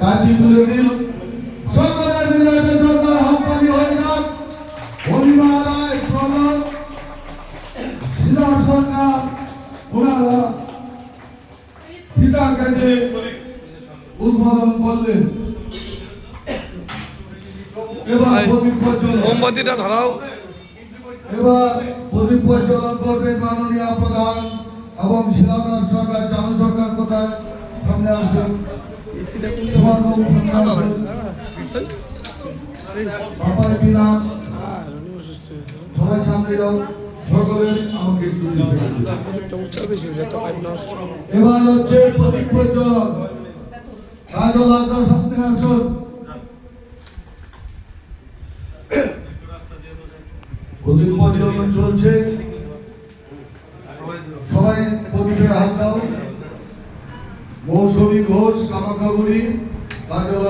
কাজী তুলে দিন সকলের মিলে জোরদার হাততালি হয়ে যাক। হরিমালায় প্রণব শিলা সরকার ওনারা ফিতা কেটে উদ্বোধন করলেন। এবার প্রদীপ প্রজ্বলন মোমবাতিটা ধরাও। এবার প্রদীপ প্রজ্বলন করবেন মাননীয় প্রধান এবং শিলাধর সরকার চালু সরকার কোথায় সামনে আসবেন। সবাই সামনে যাও, সকলে আমাকে একটু এবার হচ্ছে প্রদীপ প্রজ্বলন। কাজল আপনার সামনে আসুন। প্রদীপ প্রজ্বলন চলছে, সবাই প্রদীপের হাত দাও। মৌসুমী ঘোষ কামাখ্যাগুড়ি কাজল